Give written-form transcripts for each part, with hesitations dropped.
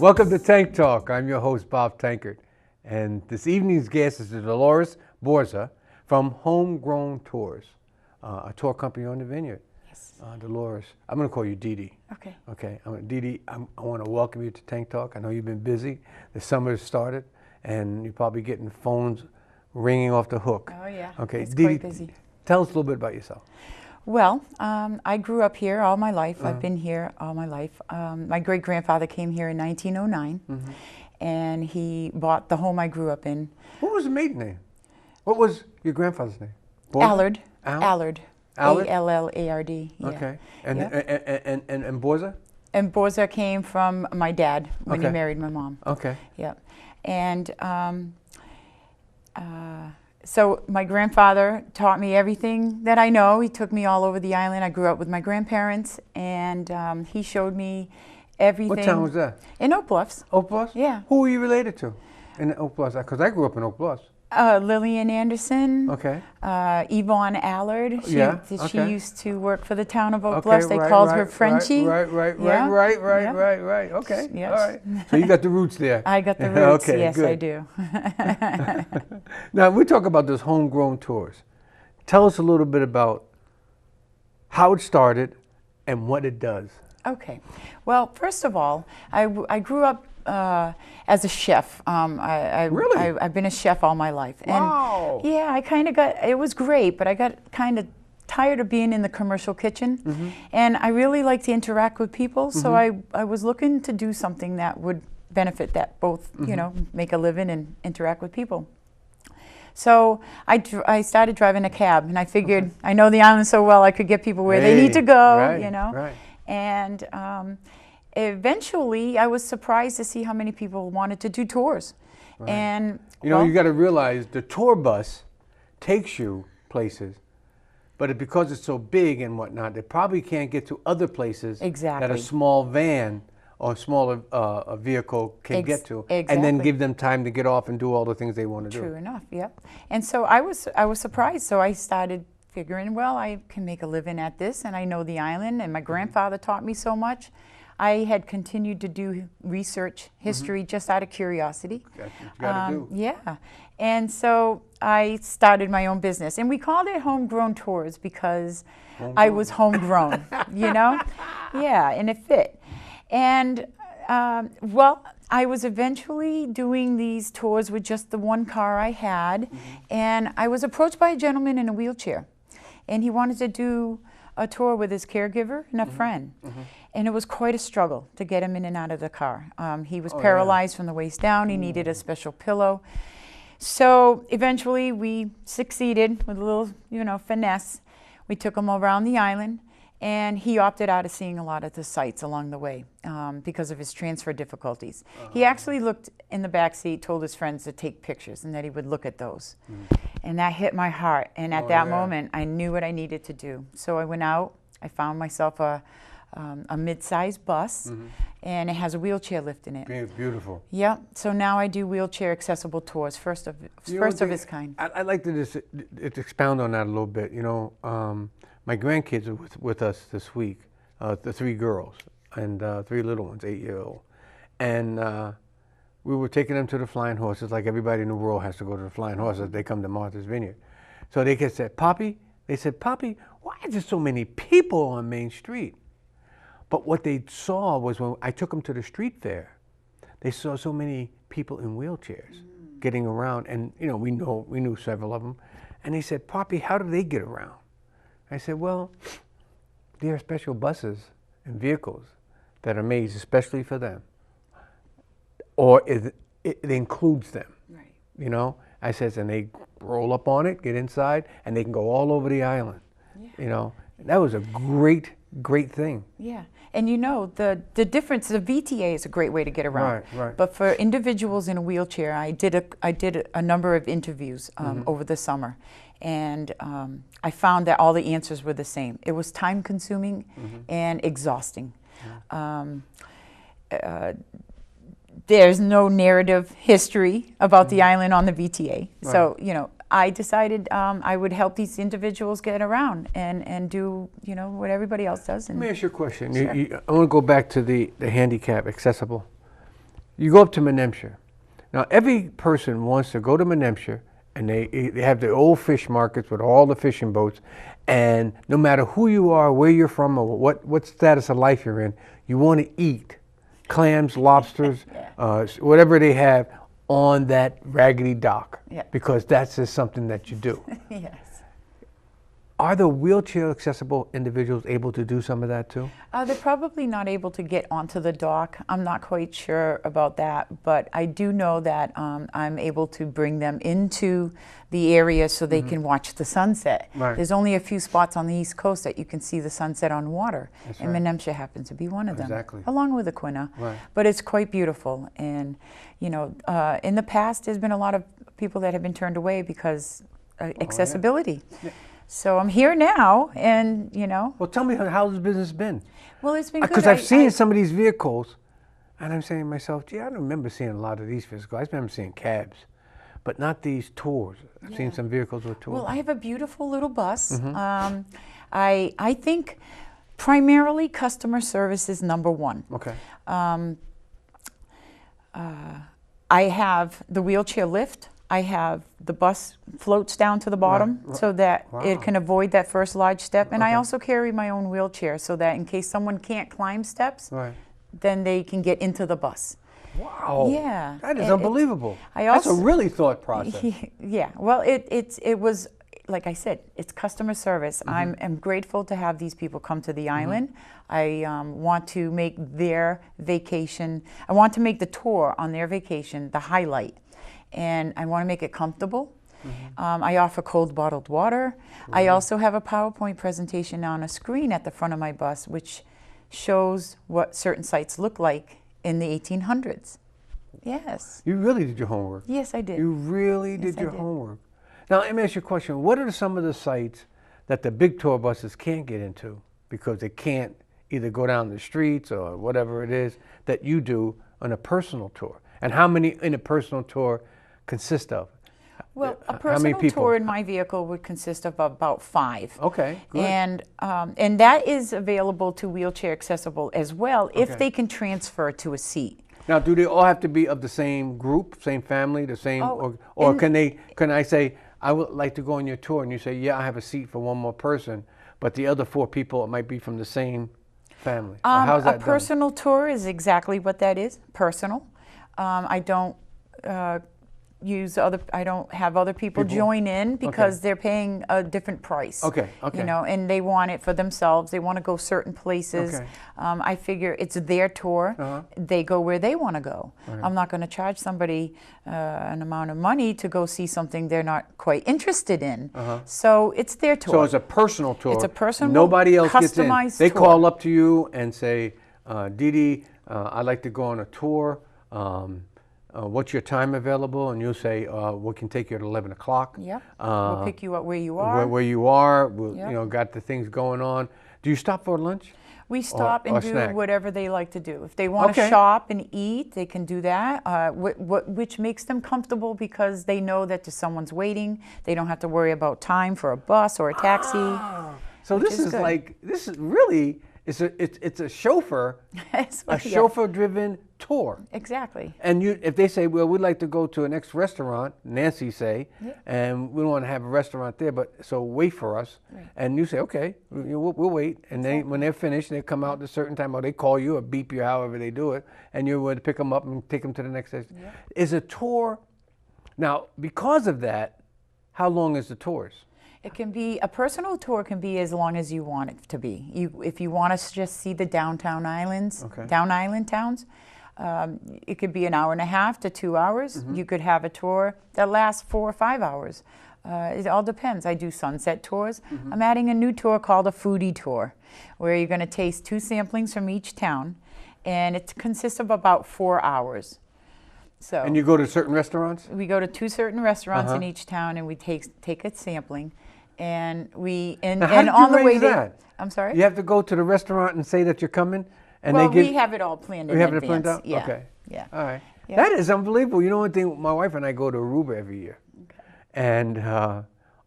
Welcome to Tank Talk. I'm your host, Bob Tankard. And this evening's guest is Dolores Borza from HomeGrown Tours, a tour company on the Vineyard. Yes. Dolores, I'm going to call you Dee Dee. Okay. Okay. Dee Dee, I want to welcome you to Tank Talk. I know you've been busy. The summer has started, and you're probably getting phones ringing off the hook. Oh, yeah. Okay. It's Dee quite Dee, busy. tell us a little bit about yourself. Well, I grew up here all my life. I've been here all my life. My great-grandfather came here in 1909, and he bought the home I grew up in. What was the maiden name? What was your grandfather's name? Borza? Allard. Allard? A-L-L-A-R-D. Yeah. Okay. And, Yeah. and Borza? And Borza came from my dad when he Okay. married my mom. Okay. Yeah. And so my grandfather taught me everything that I know. He took me all over the island. I grew up with my grandparents, and he showed me everything. What town was that? In Oak Bluffs. Oak Bluffs? Yeah. Who were you related to in Oak Bluffs? Because I grew up in Oak Bluffs. Lillian Anderson. Okay. Yvonne Allard. She Okay. used to work for the town of Oak Okay, Bluffs. They called her Frenchie. Right. Yeah. Right. Okay. Yes. All right. So you got the roots there. I got the roots. Okay, yes, good. I do. Now, we talk about this homegrown tours. Tell us a little bit about how it started and what it does. Okay. Well, first of all, I grew up as a chef. Really? I've been a chef all my life. Wow. And yeah, I kind of got, it was great, but I got kind of tired of being in the commercial kitchen. And I really like to interact with people, so I was looking to do something that would benefit that both, you know, make a living and interact with people. So I started driving a cab, and I figured I know the island so well I could get people where they need to go, you know. Right. And eventually I was surprised to see how many people wanted to do tours. Right. And You know, well, you got to realize the tour bus takes you places, but because it's so big and whatnot, they probably can't get to other places that Exactly. a small van or smaller a vehicle can get to, and then exactly. give them time to get off and do all the things they want to do. True enough, yep. And so I was surprised. So I started figuring, well, I can make a living at this, and I know the island, and my grandfather taught me so much. I had continued to do research, history, just out of curiosity. That's what you got to do. Yeah. And so I started my own business, and we called it Homegrown Tours because I was homegrown, you know? Yeah, and it fit. And well, I was eventually doing these tours with just the one car I had, and I was approached by a gentleman in a wheelchair, and he wanted to do a tour with his caregiver and a friend. And it was quite a struggle to get him in and out of the car. He was paralyzed from the waist down. He needed a special pillow. So eventually we succeeded with a little, you know, finesse. We took him around the island, and he opted out of seeing a lot of the sights along the way because of his transfer difficulties. He actually looked in the back seat, told his friends to take pictures and that he would look at those. And that hit my heart. And at that moment, I knew what I needed to do. So I went out, I found myself a mid-sized bus, and it has a wheelchair lift in it. Beautiful. Yeah, so now I do wheelchair accessible tours, first of its kind. I'd like to just expound on that a little bit. You know, my grandkids are with us this week, the 3 girls and 3 little ones, 8-year-old. And we were taking them to the Flying Horses, like everybody in the world has to go to the Flying Horses. They come to Martha's Vineyard. So they said, Poppy, why are there so many people on Main Street? But what they saw was when I took them to the street fair, they saw so many people in wheelchairs getting around. And, you know, we knew several of them. And they said, Poppy, how do they get around? I said, well, there are special buses and vehicles that are made especially for them. Or it includes them, Right. you know? I says, and they roll up on it, get inside, and they can go all over the island, you know? And that was a great thing. Yeah, and you know, the difference, the VTA is a great way to get around. Right. But for individuals in a wheelchair, I did a number of interviews over the summer, and I found that all the answers were the same. It was time consuming and exhausting. There's no narrative history about the island on the VTA. So, you know, I decided I would help these individuals get around and do, you know, what everybody else does. And let me ask you a question. Sure. I want to go back to the handicap accessible. You go up to Menemsher. Now, every person wants to go to Menemsher, and they have the old fish markets with all the fishing boats, and no matter who you are, where you're from, or what status of life you're in, you want to eat clams, lobsters, whatever they have on that raggedy dock, because that's just something that you do. Yes. Are the wheelchair accessible individuals able to do some of that too? They're probably not able to get onto the dock. I'm not quite sure about that, but I do know that I'm able to bring them into the area so they can watch the sunset. Right. There's only a few spots on the East Coast that you can see the sunset on water, and Menemsher happens to be one of them, along with Aquina. Right. But it's quite beautiful, and you know, in the past, there's been a lot of people that have been turned away because accessibility. Yeah. So I'm here now, and you know. Well, tell me, how's the business been? Well, it's been good. Because I've seen some of these vehicles, and I'm saying to myself, gee, I don't remember seeing a lot of these vehicles. I remember seeing cabs, but not these tours. I've seen some vehicles with tours. Well, I have a beautiful little bus. I think primarily customer service is number one. Okay. I have the wheelchair lift. I have the bus floats down to the bottom so that it can avoid that first large step. And I also carry my own wheelchair so that in case someone can't climb steps, then they can get into the bus. Wow. Yeah. That is unbelievable. That's a really thought process. Yeah. Well, it was, like I said, it's customer service. I'm grateful to have these people come to the island. I want to make their vacation, I want to make the tour on their vacation the highlight. And I want to make it comfortable. I offer cold bottled water. I also have a PowerPoint presentation on a screen at the front of my bus, which shows what certain sites look like in the 1800s. Yes. You really did your homework. Yes, I did. You really did your homework. Now, let me ask you a question. What are some of the sites that the big tour buses can't get into because they can't either go down the streets or whatever it is that you do on a personal tour? And how many in a personal tour consist of? Well, a personal tour in my vehicle would consist of about 5. Okay, good. And that is available to wheelchair accessible as well if they can transfer to a seat. Now, do they all have to be of the same group, same family, the same, or can I say, I would like to go on your tour, and you say, yeah, I have a seat for one more person, but the other 4 people might be from the same family? How's that a personal tour is exactly what that is, personal. I don't I don't have other people join in because they're paying a different price. Okay. You know, and they want it for themselves. They want to go certain places. I figure it's their tour. They go where they want to go. I'm not going to charge somebody an amount of money to go see something they're not quite interested in. So it's their tour. So it's a personal tour. It's a personal, nobody else gets in. They tour. call up to you and say, Dee Dee, I'd like to go on a tour. What's your time available? And you'll say, we can take you at 11 o'clock. Yeah. We'll pick you up where you are. Where you are. We'll, you know, got the things going on. Do you stop for lunch? We stop and do whatever they like to do. If they want to shop and eat, they can do that, which makes them comfortable because they know that someone's waiting. They don't have to worry about time for a bus or a taxi. So this is like, this is really, it's a chauffeur, chauffeur-driven tour. Exactly. And if they say, well, we'd like to go to an next restaurant, Nancy say, and we don't want to have a restaurant there, but so wait for us. And you say, okay, we'll wait. And then when they're finished, they come out at a certain time, or they call you or beep you, however they do it, and you're going to pick them up and take them to the next station. Is a tour, now, because of that, how long is the tours? It can be, a personal tour can be as long as you want it to be. If you want to just see the downtown islands, down island towns, it could be an hour and a half to 2 hours. You could have a tour that lasts 4 or 5 hours. It all depends. I do sunset tours. I'm adding a new tour called a foodie tour, where you're going to taste 2 samplings from each town, and it consists of about 4 hours. So, and you go to certain restaurants? We go to 2 certain restaurants in each town, and we take a sampling. And we and on the way there, I'm sorry. You have to go to the restaurant and say that you're coming, and well, we have it all planned in advance. We have it planned out. Yeah. Okay. Yeah. All right. Yeah. That is unbelievable. You know, one thing, my wife and I go to Aruba every year, and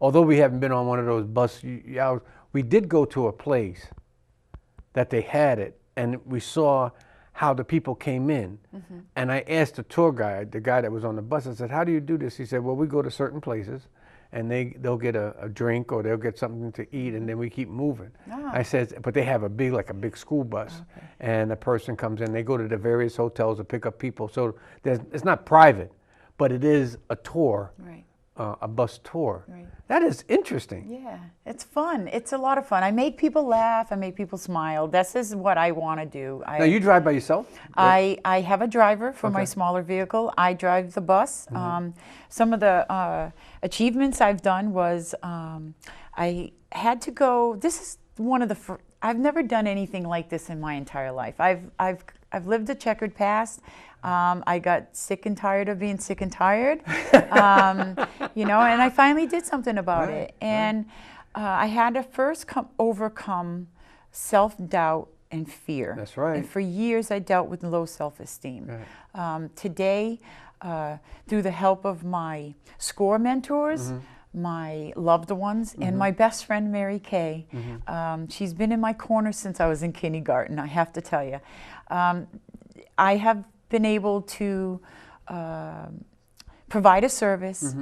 although we haven't been on one of those bus we did go to a place that they had it, and we saw how the people came in. And I asked the tour guide, the guy that was on the bus, I said, how do you do this? He said, well, we go to certain places and they'll get a drink or they'll get something to eat and then we keep moving. I said, but they have a big school bus and a person comes in, they go to the various hotels to pick up people. So it's not private, but it is a tour. Right. A bus tour. Right. That is interesting. Yeah, it's fun. It's a lot of fun. I make people laugh. I make people smile. This is what I want to do. Now you drive by yourself? I have a driver for my smaller vehicle. I drive the bus. Some of the achievements I've done was I had to go. This is one of the. I've never done anything like this in my entire life. I've lived a checkered past. I got sick and tired of being sick and tired, you know, and I finally did something about it. And I had to first overcome self-doubt and fear. That's right. And for years I dealt with low self-esteem. Right. Today, through the help of my SCORE mentors, my loved ones, and my best friend, Mary Kay. She's been in my corner since I was in kindergarten, I have to tell you. I have been able to provide a service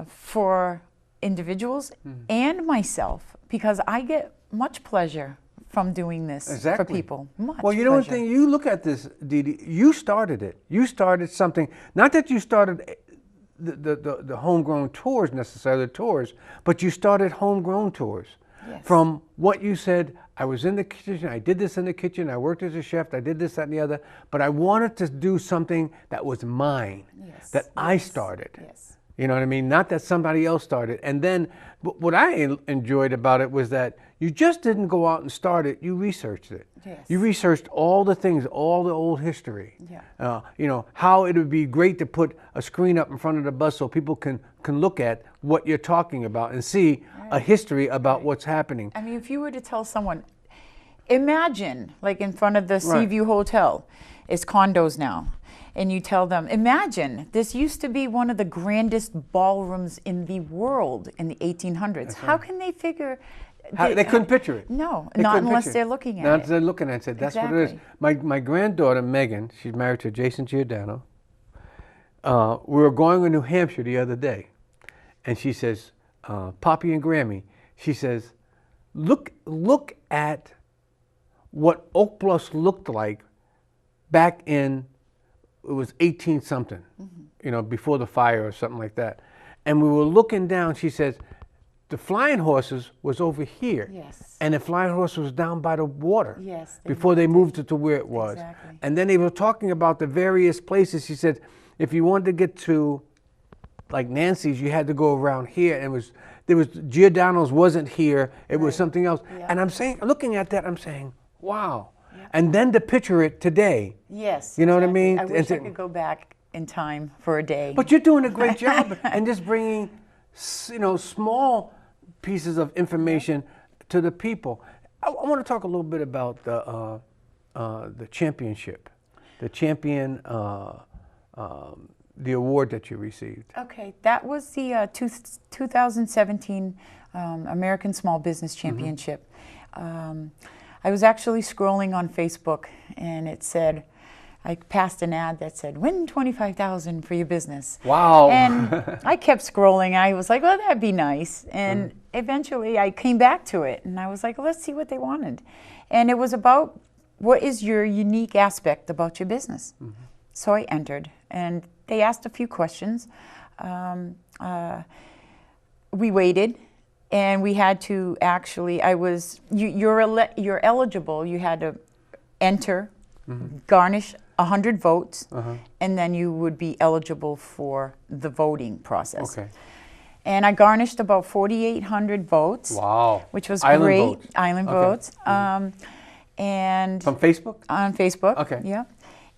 for individuals and myself, because I get much pleasure from doing this for people. Well, you know one thing, you look at this, Dee Dee, you started it. You started something, not that you started the homegrown tours necessarily, tours, but you started homegrown tours. Yes. From what you said, I was in the kitchen, I did this in the kitchen, I worked as a chef, I did this, that, and the other, but I wanted to do something that was mine, that I started. You know what I mean? Not that somebody else started. And then what I enjoyed about it was that you just didn't go out and start it, you researched it. You researched all the things, all the old history. You know, how it would be great to put a screen up in front of the bus so people can look at what you're talking about and see a history about what's happening. I mean, if you were to tell someone, imagine, like in front of the Seaview Hotel, it's condos now, and you tell them, imagine, this used to be one of the grandest ballrooms in the world in the 1800s. How can they figure? They couldn't picture it. No, not unless they're looking at it. Not unless they're looking at it and said, that's what it is. My granddaughter, Megan, she's married to Jason Giordano. We were going to New Hampshire the other day, and she says, Poppy and Grammy, she says, look at what Oak Bluffs looked like back in, it was 18 something, you know, before the fire or something like that. And we were looking down, she says, the Flying Horses was over here. And the Flying Horse was down by the water before they moved it to where it was. And then they were talking about the various places. She said, if you wanted to get to like Nancy's, you had to go around here. And there was Giordano's wasn't here. It was something else. And I'm saying, looking at that, I'm saying, wow. And then to picture it today. You know what I mean? I wish I could go back in time for a day. But you're doing a great job and just bringing, you know, small pieces of information to the people. I want to talk a little bit about the championship, the champion, the award that you received. Okay, that was the 2017 American Small Business Championship. I was actually scrolling on Facebook, and it said, I passed an ad that said, win $25,000 for your business. Wow. And I kept scrolling. I was like, well, that'd be nice. And eventually I came back to it, and I was like, well, let's see what they wanted. And it was about, what is your unique aspect about your business? So I entered, and they asked a few questions. We waited, and we had to actually, you're eligible. You had to enter, garnish 100 votes, and then you would be eligible for the voting process. And I garnished about 4,800 votes. Wow. Which was Island great. votes. Island votes. And from Facebook? On Facebook. Yeah.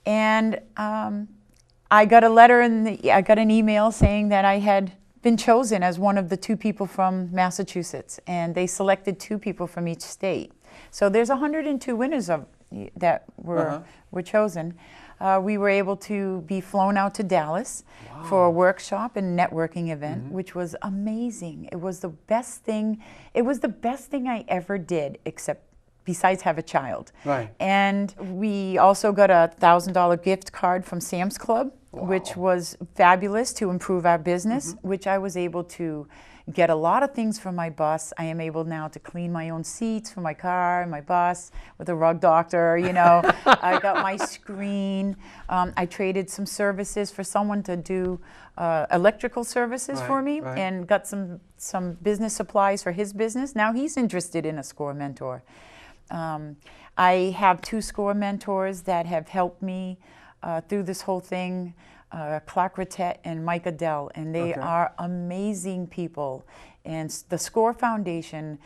And I got a letter, I got an email saying that I had been chosen as one of the 2 people from Massachusetts, and they selected 2 people from each state. So there's 102 winners that were chosen. We were able to be flown out to Dallas for a workshop and networking event, which was amazing. It was the best thing. It was the best thing I ever did, except besides have a child. Right. And we also got a $1,000 gift card from Sam's Club, which was fabulous to improve our business, which I was able to get a lot of things from my bus. I am able now to clean my own seats for my car and my bus with a rug doctor, you know. I got my screen. I traded some services for someone to do electrical services for me, and got some business supplies for his business. Now he's interested in a SCORE mentor. I have 2 SCORE mentors that have helped me through this whole thing, Clark Rattett and Mike Adele, and they are amazing people. And the SCORE Foundation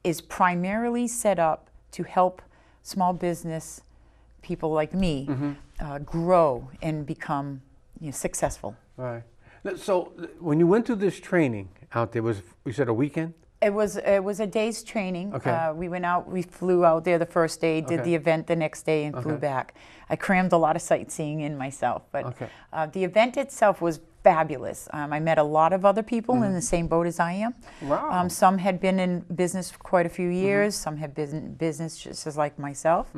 is primarily set up to help small business people like me grow and become successful. Right. So when you went to this training out there, you said a weekend? It was a day's training. Okay. We went out, we flew out there the first day, did the event the next day, and flew back. I crammed a lot of sightseeing in myself, but the event itself was fabulous. I met a lot of other people in the same boat as I am. Wow. Some had been in business for quite a few years, some had been in business just as like myself.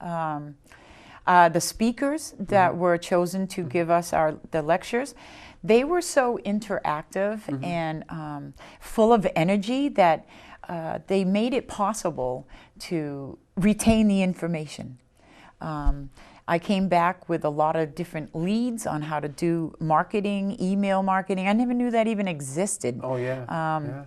The speakers that were chosen to give us the lectures, they were so interactive and full of energy that they made it possible to retain the information. I came back with a lot of different leads on how to do marketing, email marketing. I never knew that even existed. Oh, yeah.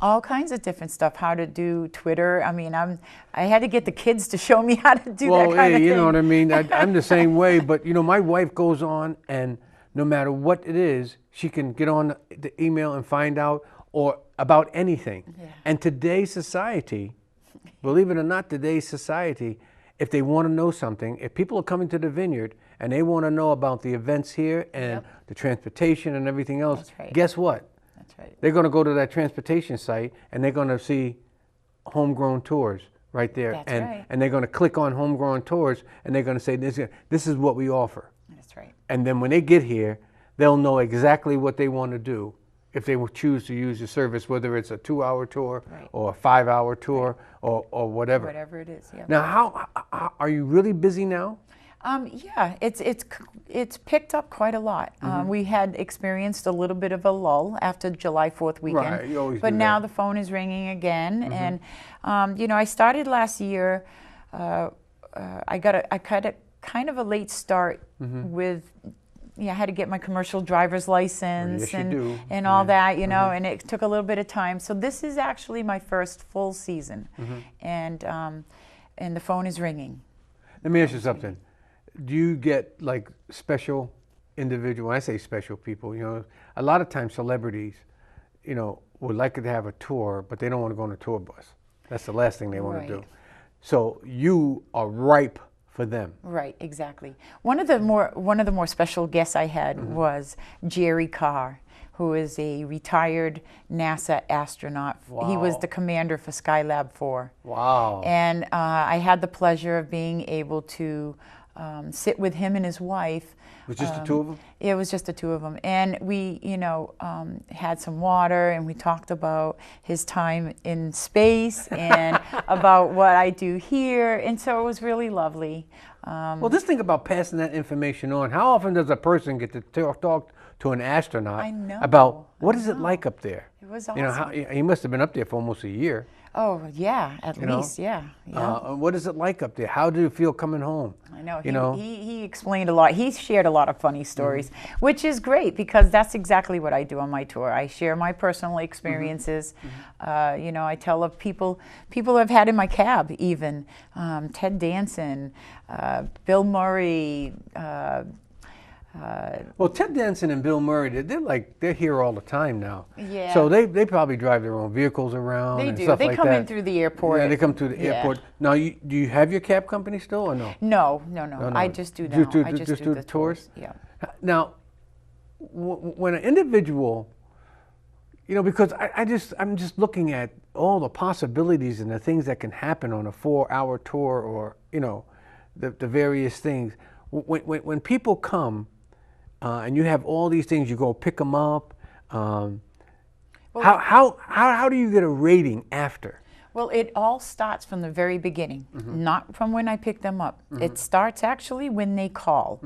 All kinds of different stuff, how to do Twitter. I mean, I had to get the kids to show me how to do that kind of thing. You know what I mean? I'm the same way, but you know, my wife goes on, and no matter what it is, she can get on the email and find out or about anything. Yeah. And today's society, believe it or not, today's society, if they want to know something, if people are coming to the vineyard and they want to know about the events here and the transportation and everything else, guess what? That's right. They're going to go to that transportation site and they're going to see HomeGrown Tours right there. That's right. And they're going to click on HomeGrown Tours and they're going to say, this is what we offer. That's right. And then when they get here, they'll know exactly what they want to do if they will choose to use the service, whether it's a 2-hour tour or a 5-hour tour or whatever. Whatever it is, yeah. Now, how are you really busy now? Yeah, it's picked up quite a lot. We had experienced a little bit of a lull after July 4th weekend, right, you always but do now that. the phone is ringing again. And you know, I started last year. I got a kind of a late start with. Yeah, I had to get my commercial driver's license and all that, you know, and it took a little bit of time. So this is actually my first full season, and the phone is ringing. Let me ask you something. Do you get like special individual, when I say special people, you know, a lot of times celebrities, you know, would like to have a tour, but they don't want to go on a tour bus. That's the last thing they want to do. So you are ripe for them. Right, exactly. One of the more special guests I had was Jerry Carr, who is a retired NASA astronaut. Wow. He was the commander for Skylab 4. Wow. And I had the pleasure of being able to sit with him and his wife. It was just the two of them? It was just the two of them. And we, you know, had some water, and we talked about his time in space and about what I do here. And so it was really lovely. Well, this thing about passing that information on, how often does a person get to talk to an astronaut about what is it like up there? It was awesome. You know, he must have been up there for almost a year. Oh, yeah, at least, yeah. What is it like up there? How do you feel coming home? I know. He explained a lot. He shared a lot of funny stories, which is great because that's exactly what I do on my tour. I share my personal experiences. You know, I tell of people I've had in my cab even. Ted Danson, Bill Murray. Well, Ted Danson and Bill Murray, they're here all the time now. Yeah. So they probably drive their own vehicles around. They and do. Stuff They like come that. in through the airport. Yeah, they come through the airport. Now, do you have your cab company still or no? No. I just do now. I just do the tours. Yeah. Now, when an individual, you know, because I'm just looking at all the possibilities and the things that can happen on a 4-hour tour, or you know, the various things. When people come. And you have all these things, you go pick them up. How do you get a rating after? Well, it all starts from the very beginning, not from when I pick them up. It starts actually when they call.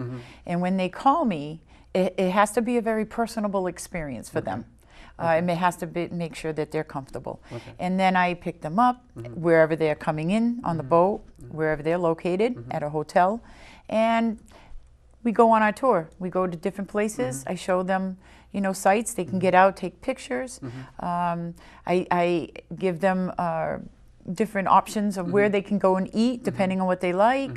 And when they call me, it has to be a very personable experience for them. And it has to make sure that they're comfortable. And then I pick them up wherever they're coming in, on the boat, wherever they're located, at a hotel. And we go on our tour. We go to different places. I show them, you know, sites. They can get out, take pictures. I give them different options of where they can go and eat, depending on what they like.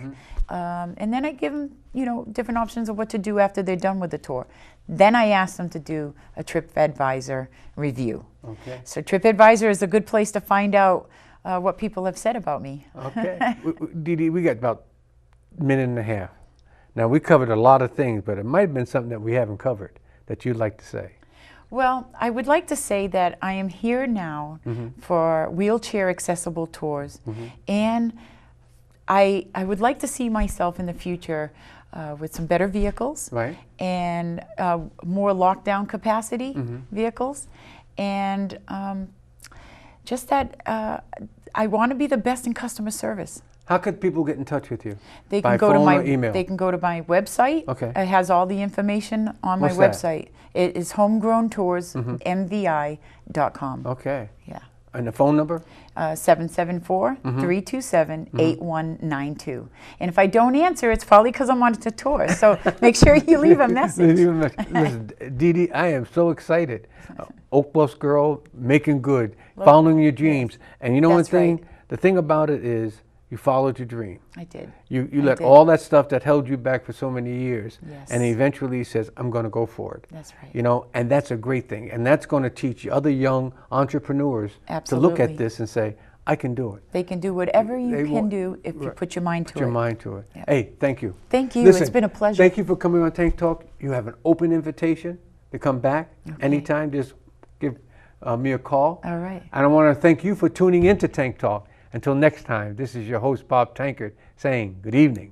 And then I give them, you know, different options of what to do after they're done with the tour. Then I ask them to do a TripAdvisor review. So TripAdvisor is a good place to find out what people have said about me. Dee Dee, we got about a minute and a half. Now, we covered a lot of things, but it might have been something that we haven't covered that you'd like to say. Well, I would like to say that I am here now for wheelchair accessible tours, and I would like to see myself in the future with some better vehicles, and more lockdown capacity vehicles, and just that I want to be the best in customer service. How could people get in touch with you? They By can go phone to my or email? They can go to my website. It has all the information on What's my that? website. It is HomeGrownToursMVI.com. Yeah. And the phone number? 774-327-8192. And if I don't answer, it's probably because I'm on a tour. So make sure you leave a message. Listen, Dee Dee, I am so excited. Oak Bluffs girl, making good, following your dreams. And you know one thing? The thing about it is you followed your dream. I did. You let all that stuff that held you back for so many years, Yes. and eventually says, I'm going to go for it. That's right. You know, and that's a great thing. And that's going to teach other young entrepreneurs to look at this and say, I can do it. They can do whatever you can do if you put your mind to it. Put your mind to it. Hey, thank you. Thank you. Listen, it's been a pleasure. Thank you for coming on Tank Talk. You have an open invitation to come back anytime. Just give me a call. All right. And I want to thank you for tuning into Tank Talk. Until next time, this is your host, Bob Tankard, saying good evening.